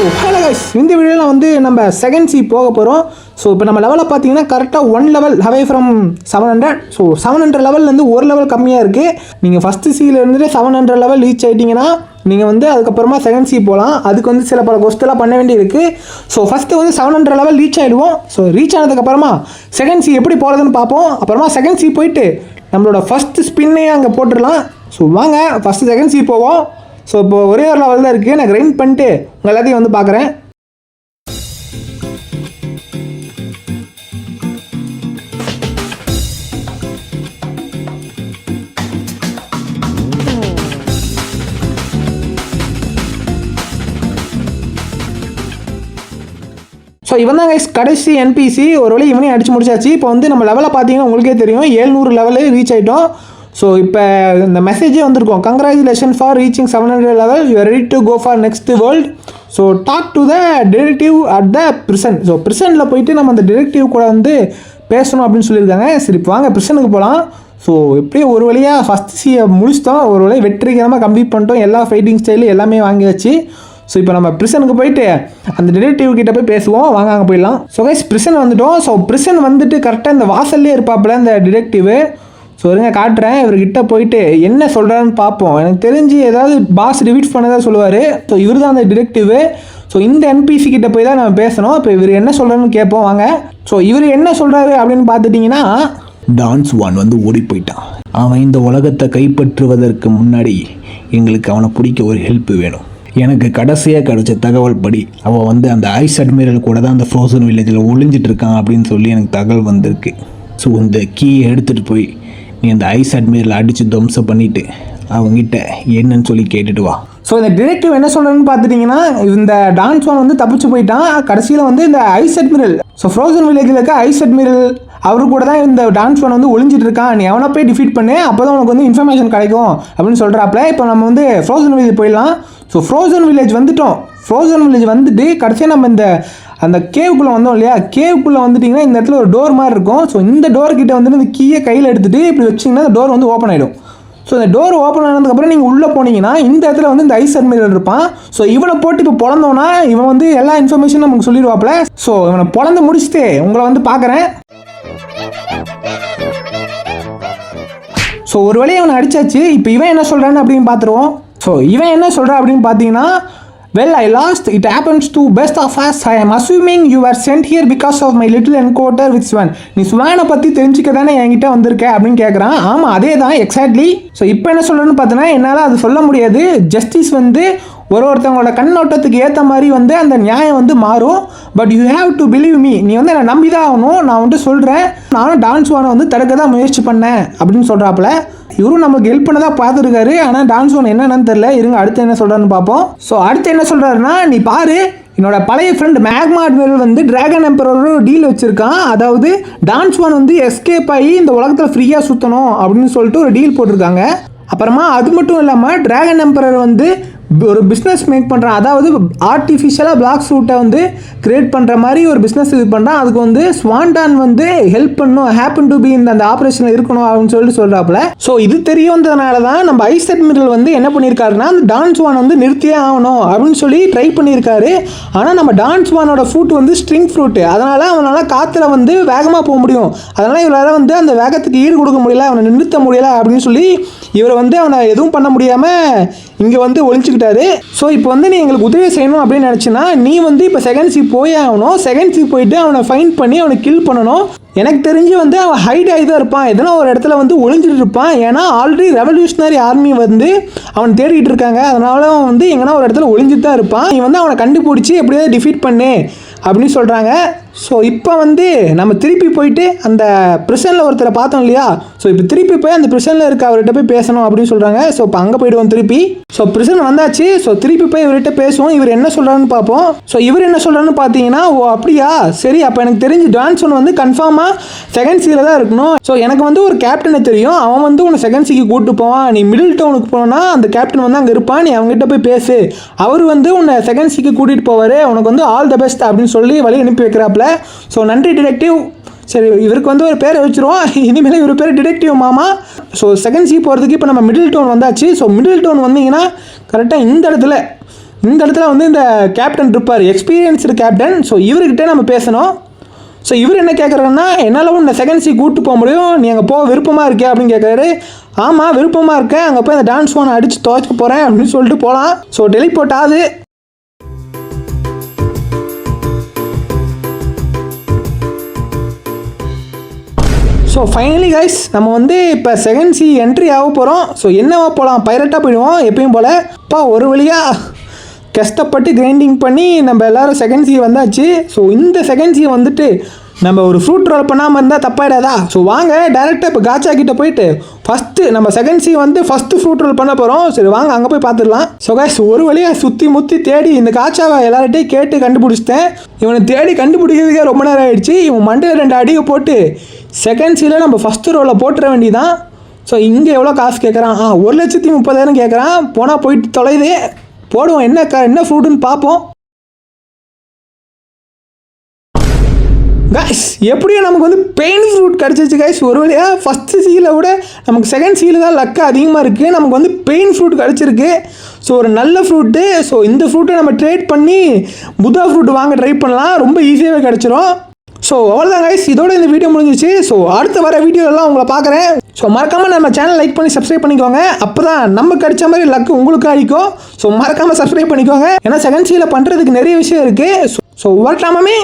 Hello guys, இந்த வீடியோவில் வந்து நம்ம செகண்ட் சி போக போகிறோம். ஸோ இப்போ நம்ம லெவலில் பார்த்தீங்கன்னா கரெக்டாக 1 லெவல் அவே ஃப்ரம் 700. ஸோ 700 லெவல்லேருந்து ஒரு லெவல் கம்மியாக இருக்குது. நீங்கள் ஃபஸ்ட்டு சியில் இருந்துட்டு 700 லெவல் ரீச் ஆகிட்டிங்கன்னா நீங்கள் வந்து அதுக்கப்புறமா செகண்ட் சி போகலாம். அதுக்கு வந்து சில பல கொஸ்டெல்லாம் பண்ண வேண்டி இருக்குது. ஸோ ஃபஸ்ட்டு வந்து 700 லெவல் ரீச் ஆகிடுவோம். ஸோ ரீச் ஆனதுக்கப்புறமா செகண்ட் சி எப்படி போகிறதுன்னு பார்ப்போம். அப்புறமா செகண்ட் சி போயிட்டு நம்மளோட ஃபஸ்ட்டு ஸ்பின்னையே அங்கே போட்டுடலாம். ஸோ வாங்க ஃபஸ்ட்டு செகண்ட் சி போவோம். ஸோ இப்போ ஒரே ஒரு லெவல் தான் இருக்குது. நான் கிரைண்ட் பண்ணிட்டு உங்கள் எல்லாத்தையும் வந்து பார்க்குறேன். ஸோ இவன் தான் கைஸ் கடைசி என்பிசி. ஒரு வழி இவனையும் அடிச்சு முடிச்சாச்சு. இப்போ வந்து நம்ம லெவலில் பார்த்தீங்கன்னா உங்களுக்கே தெரியும் 700 லெவலு ரீச் ஆகிட்டோம். ஸோ இப்போ இந்த மெசேஜே வந்திருக்கும், congratulation for reaching 700 level, you are ready to go for next world. So talk to the directive at the prison. So பிரிசனில் போயிட்டு நம்ம அந்த டிரெக்டிவ் கூட வந்து பேசணும் அப்படின்னு சொல்லியிருக்காங்க. சரி இப்போ வாங்க பிரிசனுக்கு போகலாம். ஸோ எப்படியும் ஒரு வழியாக ஃபஸ்ட் சியை முடிச்சிட்டோம். ஒரு வழியாக வெற்றிகரமாக கம்ப்ளீட் பண்ணிட்டோம். எல்லா ஃபைட்டிங் ஸ்டைலு எல்லாமே வாங்கியாச்சு. ஸோ இப்போ நம்ம பிரிசனுக்கு போயிட்டு அந்த டிடெக்டிவ் கிட்ட போய் பேசுவோம். வாங்க அங்கே போயிடலாம். ஸோ கைஸ் பிரிசன் வந்துட்டோம். ஸோ பிரிசன் வந்துட்டு கரெக்டாக இந்த வாசல்லே இருப்பாப்புல இந்த டிடெக்டிவ். ஸோ இருங்க காட்டுறேன். இவர்கிட்ட போயிட்டு என்ன சொல்கிறான்னு பார்ப்போம். எனக்கு தெரிஞ்சு ஏதாவது பாஸ் ரிவீட் பண்ணதாக சொல்லுவார். ஸோ இவர் தான் அந்த டிடெக்டிவ். ஸோ இந்த என்பிசி கிட்ட போய் தான் நம்ம பேசணும். இப்போ இவர் என்ன சொல்கிறான்னு கேட்போம் வாங்க. ஸோ இவர் என்ன சொல்கிறாரு அப்படின்னு பார்த்துட்டிங்கன்னா, டான்ஸ் வான் வந்து ஓடி போயிட்டான். அவன் இந்த உலகத்தை கைப்பற்றுவதற்கு முன்னாடி எங்களுக்கு அவனை பிடிக்க ஒரு ஹெல்ப் வேணும். எனக்கு கடைசியாக கிடைச்ச தகவல் படி அவன் வந்து அந்த ஐஸ் அட்மிரல் கூட தான் அந்த ஃப்ரோசன் வில்லேஜில் ஒளிஞ்சிட்டு இருக்கான் அப்படின்னு சொல்லி எனக்கு தகவல் வந்திருக்கு. ஸோ இந்த கீயை எடுத்துகிட்டு போய் நீ அந்த ஐஸ் அட்மிரல் அடித்து துவம்சம் பண்ணிவிட்டு அவங்ககிட்ட என்னன்னு சொல்லி கேட்டுட்டு வா. ஸோ இந்த டிடெக்டிவ் என்ன சொல்கிறேன்னு பார்த்துட்டிங்கன்னா, இந்த டான்ஸ் ஒன் வந்து தப்பிச்சு போயிட்டான். கடைசியில் வந்து இந்த ஐஸ் அட்மிரல், ஸோ ஃப்ரோசன் வில்லேஜில் இருக்க ஐஸ் அட்மிரல் அவரு கூட தான் இந்த டான்ஸ் ஒன் வந்து ஒளிஞ்சிட்டு இருக்கான். நீ அவனை போய் டிஃபீட் பண்ணு, அப்போ தான் உனக்கு வந்து இன்ஃபர்மேஷன் கிடைக்கும் அப்படின்னு சொல்கிறாப்புல. இப்போ நம்ம வந்து ஃப்ரோசன் வில்லேஜ் போயிடலாம். ஸோ ஃப்ரோசன் வில்லேஜ் வந்துட்டோம். ஃப்ரோசன் வில்லேஜ் வந்துட்டு கடைசியாக நம்ம இந்த அந்த கேவுக்குள்ளே வந்தோம் இல்லையா, கேவுக்குள்ளே வந்துட்டிங்கன்னா இந்த இடத்துல ஒரு டோர் மாதிரி இருக்கும். ஸோ இந்த டோர்கிட்ட வந்துட்டு இந்த கீயை கையில் எடுத்துகிட்டு இப்படி வச்சிங்கன்னா இந்த டோர் வந்து ஓப்பன் ஆகிடும். ஸோ இந்த டோர் ஓப்பன் ஆனதுக்கப்புறம் நீங்கள் உள்ளே போனீங்கன்னா இந்த இடத்துல வந்து இந்த ஐஸ் அட்மிரல் இருப்பான். ஸோ இவனை போட்டு இப்போ பொழந்தோன்னா இவன் வந்து எல்லா இன்ஃபர்மேஷனும் நமக்கு சொல்லிடுவாப்புல. ஸோ இவனை பொழந்து முடிச்சுட்டு உங்களை வந்து பார்க்குறேன். ஸோ ஒரு வழியை அவனை அடிச்சாச்சு. இப்போ இவன் என்ன சொல்கிறான்னு அப்படின்னு பார்த்துருவோம். ஸோ இவன் என்ன சொல்கிறான் அப்படின்னு பார்த்தீங்கன்னா, well I lost, it happens to best of us, I am assuming you were sent here because of my little encounter with Swan. நீ ஸ்வானை பற்றி தெரிஞ்சுக்க தானே என்கிட்ட வந்திருக்க அப்படின்னு கேட்குறான். ஆமாம் அதே தான் எக்ஸாக்ட்லி. ஸோ இப்போ என்ன சொல்கிறேன்னு பார்த்தோன்னா, என்னால் அது சொல்ல முடியாது. ஜஸ்டிஸ் வந்து ஒருத்தவங்களோட கண்ணோட்டத்துக்கு ஏற்ற மாதிரி வந்து அந்த நியாயம் வந்து மாறும். But you have to believe me, நீ வந்து என்னை நம்பி தான் ஆகணும். நான் வந்துட்டு சொல்கிறேன், நானும் டான்ஸ் வானை வந்து தடுக்க தான் முயற்சி பண்ணேன் அப்படின்னு சொல்கிறாப்புல. இவரும் நமக்கு ஹெல்ப் பண்ண தான் பார்த்துருக்காரு. ஆனால் டான்ஸ் ஒன் என்னன்னு தெரியல. இருங்க அடுத்து என்ன சொல்கிறான்னு பார்ப்போம். ஸோ அடுத்து என்ன சொல்கிறாருன்னா, நீ பாரு, என்னோட பழைய ஃப்ரெண்ட் மேக்மா அட்மிரல் வந்து டிராகன் எம்பரோட ஒரு டீல் வச்சுருக்கான். அதாவது டான்ஸ் ஒன் வந்து எஸ்கேப் ஆகி இந்த உலகத்தில் ஃப்ரீயாக சுற்றணும் அப்படின்னு சொல்லிட்டு ஒரு டீல் போட்டிருக்காங்க. அப்புறமா அது மட்டும் இல்லாமல் டிராகன் எம்பரர் வந்து ஒரு பிஸ்னஸ் மேக் பண்ணுறான். அதாவது ஆர்டிஃபிஷியலாக பிளாக் சூட்டை வந்து கிரியேட் பண்ணுற மாதிரி ஒரு பிஸ்னஸ் இது பண்ணுறான். அதுக்கு வந்து ஸ்வான்டான் வந்து ஹெல்ப் பண்ணணும், ஹேப்பன் டு பி இந்த அந்த ஆப்ரேஷனில் இருக்கணும் அப்படின்னு சொல்லிட்டு சொல்கிறாப்புல. ஸோ இது தெரிய வந்ததுனால தான் நம்ம ஐஸ் அட்மிரல் வந்து என்ன பண்ணியிருக்காருன்னா, அந்த டான்ஸ் வான் வந்து நிறுத்தியே ஆகணும் அப்படின்னு சொல்லி ட்ரை பண்ணியிருக்காரு. ஆனால் நம்ம டான்ஸ் வானோட ஃப்ரூட் வந்து ஸ்ட்ரிங் ஃப்ரூட்டு, அதனால் அவனால் காற்றுல வந்து வேகமாக போக முடியும். அதனால் இவரால் வந்து அந்த வேகத்துக்கு ஈடு கொடுக்க முடியல, அவனை நிறுத்த முடியல அப்படின்னு சொல்லி இவரை வந்து அவனை எதுவும் பண்ண முடியாமல் இங்கே வந்து ஒழிச்சுக்கிட்டாரு. ஸோ இப்போ வந்து நீ எங்களுக்கு உதவி செய்யணும் அப்படின்னு நினச்சின்னா நீ வந்து இப்போ செகண்ட் சி போயே ஆகணும். செகண்ட் சி போயிட்டு அவனை ஃபைண்ட் பண்ணி அவனை கில் பண்ணணும். எனக்கு தெரிஞ்சு வந்து அவன் ஹைட் ஆகி தான் இருப்பான், எதனா ஒரு இடத்துல வந்து ஒளிஞ்சிட்டு இருப்பான். ஏன்னா ஆல்ரெடி ரெவல்யூஷனரி ஆர்மி வந்து அவன் தேடிட்டு இருக்காங்க. அதனால அவன் வந்து எங்கன்னா ஒரு இடத்துல ஒளிஞ்சிட்டு தான் இருப்பான். நீ வந்து அவனை கண்டுபிடிச்சி எப்படியாவது டிஃபீட் பண்ணு அப்படின்னு சொல்கிறாங்க. ஸோ இப்போ வந்து நம்ம திருப்பி போயிட்டு அந்த பிரிசனில் ஒருத்தரை பார்த்தோம் இல்லையா, ஸோ இப்போ திருப்பி போய் அந்த பிரிசனில் இருக்க அவர்கிட்ட போய் பேசணும் அப்படின்னு சொல்கிறாங்க. ஸோ இப்போ அங்கே போய்டுவோம் திருப்பி. ஸோ பிரிசன் வந்தாச்சு. ஸோ திருப்பி போய் இவர்கிட்ட பேசுவோம். இவர் என்ன சொல்கிறான்னு பார்ப்போம். ஸோ இவர் என்ன சொல்கிறான்னு பார்த்தீங்கன்னா, ஓ அப்படியா சரி, அப்போ எனக்கு தெரிஞ்சு டான்ஸ் ஒன் வந்து கன்ஃபார்மாக செகண்ட் சியில் தான் இருக்கணும். ஸோ எனக்கு வந்து ஒரு கேப்டனை தெரியும், அவன் வந்து உன்னை செகண்ட் சிக்கு கூப்பிட்டு போவான். நீ மிடில் டவுனுக்கு போனா அந்த கேப்டன் வந்து அங்கே இருப்பான், நீ அவங்ககிட்ட போய் பேசு, அவர் வந்து உன்னை செகண்ட் சிக்கு கூட்டிகிட்டு போவார், உனக்கு வந்து ஆல் த பெஸ்ட் அப்படின்னு சொல்லி வழி அனுப்பி வைக்கிறாப்புல. ஸோ நன்றி டிடெக்டிவ். சரி இவருக்கு வந்து ஒரு பேரை வச்சுருவோம். இனிமேல் இவர் பேர் டிடெக்டிவ் மாமா. ஸோ செகண்ட் சி போகிறதுக்கு இப்போ நம்ம மிடில் டவுன் வந்தாச்சு. ஸோ மிடில் டவுன் வந்தீங்கன்னா கரெக்டாக இந்த இடத்துல இந்த இடத்துல வந்து இந்த கேப்டன் இருப்பார், எக்ஸ்பீரியன்ஸ்டு கேப்டன். ஸோ இவர்கிட்ட நம்ம பேசணும். ஸோ இவர் என்ன கேட்குறாருன்னா, என்னால் இந்த செகண்ட் சி கூப்பிட்டு போக முடியும், நீ அங்கே போக விருப்பமாக இருக்கே அப்படின்னு கேட்குறாரு. ஆமாம் விருப்பமாக இருக்கேன், அங்கே போய் அந்த டான்ஸ் ஃபோனை அடித்து துவைக்க போகிறேன் அப்படின்னு சொல்லிட்டு போகலாம். ஸோ டெலிபோர்ட் ஆகுது. ஸோ ஃபைனலி கைஸ் நம்ம வந்து இப்போ செகண்ட் சி என்ட்ரி ஆக போகிறோம். ஸோ என்னவா போகலாம், பைரட்டாக போயிடுவோம் எப்பயும் போல். இப்போ ஒரு வழியாக கஷ்டப்பட்டு கிரைண்டிங் பண்ணி நம்ம எல்லோரும் செகண்ட் சி வந்தாச்சு. ஸோ இந்த செகண்ட் சி வந்துட்டு நம்ம ஒரு ஃப்ரூட் ரோல் பண்ணாமல் இருந்தால் தப்பாயிடாதா? ஸோ வாங்க டேரெக்டாக இப்போ காச்சா கிட்ட போயிட்டு ஃபஸ்ட்டு நம்ம செகண்ட் சி வந்து ஃபஸ்ட்டு ஃப்ரூட் ரோல் பண்ண போகிறோம். சரி வாங்க அங்கே போய் பார்த்துடலாம். ஸோ கைஸ் ஒரு வழியாக சுற்றி முற்றி தேடி இந்த காச்சாவை எல்லார்ட்டையும் கேட்டு கண்டுபிடிச்சிட்டேன். இவனை தேடி கண்டுபிடிக்கிறதுக்கே ரொம்ப நேரம் ஆகிடுச்சு. இவன் மண்டையில் 2 அடியை போட்டு செகண்ட் சியில் நம்ம ஃபஸ்ட்டு ரோலில் போட்டுற வேண்டியதான். ஸோ இங்கே எவ்வளோ காசு கேட்குறான்? 1,30,000 கேட்குறான். போனால் போயிட்டு தொலைது போடுவோம். என்ன ஃப்ரூட்டுன்னு பார்ப்போம். கைஸ் எப்படியும் நமக்கு வந்து பெயின் ஃப்ரூட் கிடச்சிச்சு கைஸ். ஒரு வழியாக ஃபஸ்ட்டு சீலை விட நமக்கு செகண்ட் சீல தான் லக்கு அதிகமாக இருக்குது. நமக்கு வந்து பெயின் ஃப்ரூட் கிடச்சிருக்கு. ஸோ ஒரு நல்ல ஃப்ரூட்டு. ஸோ இந்த ஃப்ரூட்டை நம்ம ட்ரேட் பண்ணி புதா ஃப்ரூட் வாங்க ட்ரை பண்ணலாம். ரொம்ப ஈஸியாகவே கிடச்சிரும். ஸோ அவ்வளோதான் கைஸ், இதோட இந்த வீடியோ முடிஞ்சிச்சு. ஸோ அடுத்த வர வீடியோலாம் உங்களை பார்க்குறேன். ஸோ மறக்காமல் நம்ம சேனல் லைக் பண்ணி சப்ஸ்கிரைப் பண்ணிக்கோங்க. அப்போ தான் நம்ம கிடைச்ச மாதிரி லக்கு உங்களுக்கு அடிக்கும். ஸோ மறக்காமல் சப்ஸ்கிரைப் பண்ணிக்கோங்க. ஏன்னா செகண்ட் சீல பண்ணுறதுக்கு நிறைய விஷயம் இருக்குது. ஸோ வரட்டாமே.